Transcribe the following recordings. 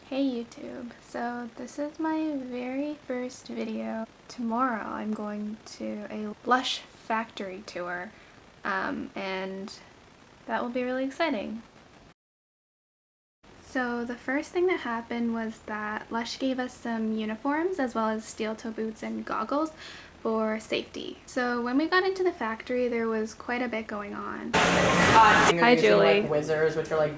Hey YouTube, so this is my very first video. Tomorrow I'm going to a Lush factory tour, and that will be really exciting. So the first thing that happened was that Lush gave us some uniforms as well as steel toe boots and goggles for safety. So when we got into the factory there was quite a bit going on. Hi Julie. Like whizzers, which are like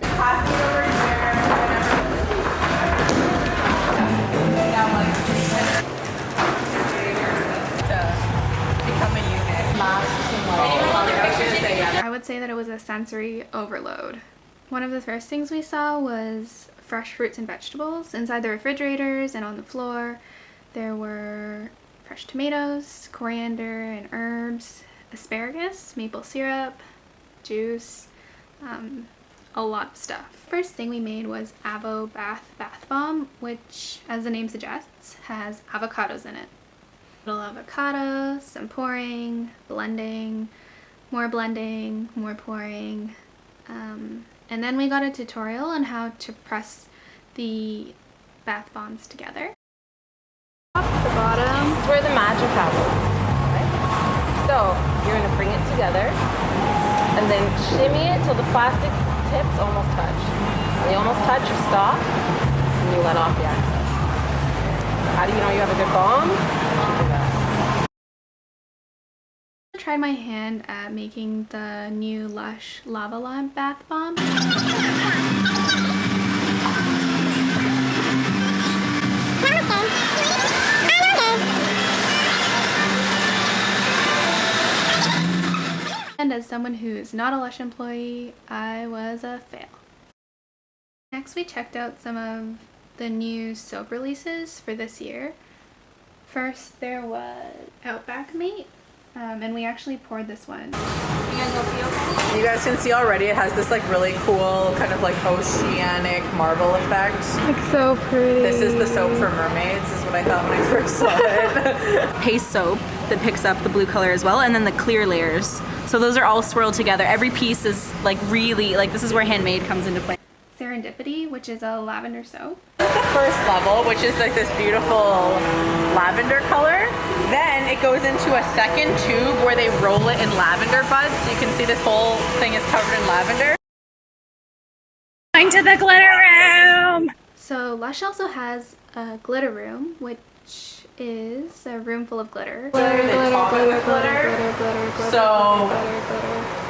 I would say that it was a sensory overload. One of the first things we saw was fresh fruits and vegetables inside the refrigerators and on the floor. There were fresh tomatoes, coriander and herbs, asparagus, maple syrup, juice, a lot of stuff. First thing we made was Avo Bath Bomb, which, as the name suggests, has avocados in it. A little avocado, some pouring, blending, more pouring, and then we got a tutorial on how to press the bath bombs together. Top to the bottom. This is where the magic happens. Okay? So you're going to bring it together and then shimmy it till the plastic tips almost touch. When they almost touch, you stop and you let off the excess. How do you know you have a good bomb? I tried my hand at making the new Lush lava lamp bath bomb. And as someone who's not a Lush employee, I was a fail. Next we checked out some of the new soap releases for this year. First there was Outback Mate, and we actually poured this one. You guys can see already it has this like really cool kind of like oceanic marble effect. It's so pretty. This is the soap for Mermaids is what I thought when I first saw it. Paste soap that picks up the blue color as well, and then the clear layers. So those are all swirled together. Every piece is like really, like this is where handmade comes into play. Serendipity, which is a lavender soap. This is the first level, which is like this beautiful lavender color. Then it goes into a second tube where they roll it in lavender buds. So you can see this whole thing is covered in lavender. Going to the glitter room! So Lush also has a glitter room, which is a room full of glitter.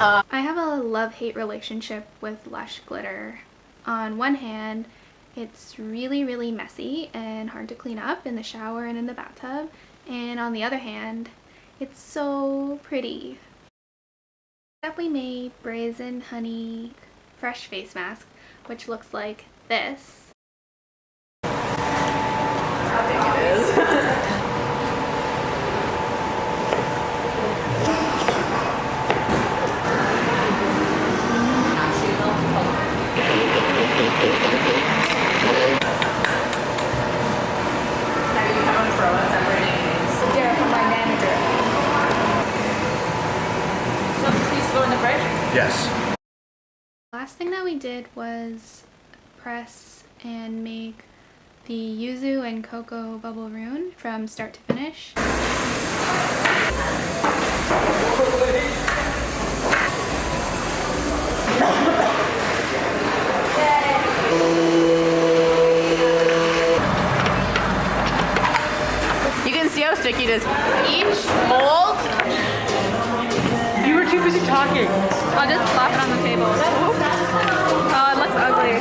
I have a love-hate relationship with Lush glitter. On one hand, it's really messy and hard to clean up in the shower and in the bathtub, and on the other hand, it's so pretty. Next up we made Brazened Honey Fresh Face Mask, which looks like this. How big it is. Yes. Last thing that we did was press and make the Yuzu and Cocoa Bubbleroon from start to finish. You can see how sticky it is. Each mold. You were too busy talking. I'll just slap it on the table. Oh, it looks ugly.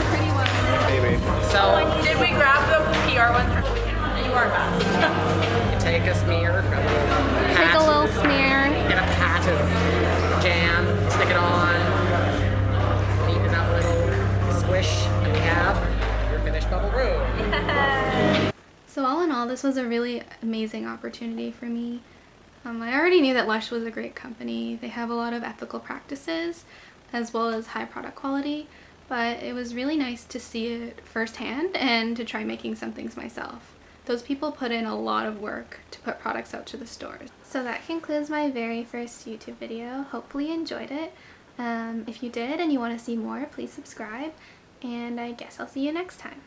Pretty one. Maybe. So, did we grab the PR one? You are best. You take a smear. Take a little smear. Get a pat of jam, stick it on, beat it up a little, squish, and we have your finished Bubbleroon. So all in all, this was a really amazing opportunity for me. I already knew that Lush was a great company. They have a lot of ethical practices as well as high product quality, but it was really nice to see it firsthand and to try making some things myself. Those people put in a lot of work to put products out to the stores. So that concludes my very first YouTube video. Hopefully you enjoyed it. If you did and you want to see more, please subscribe, and I guess I'll see you next time.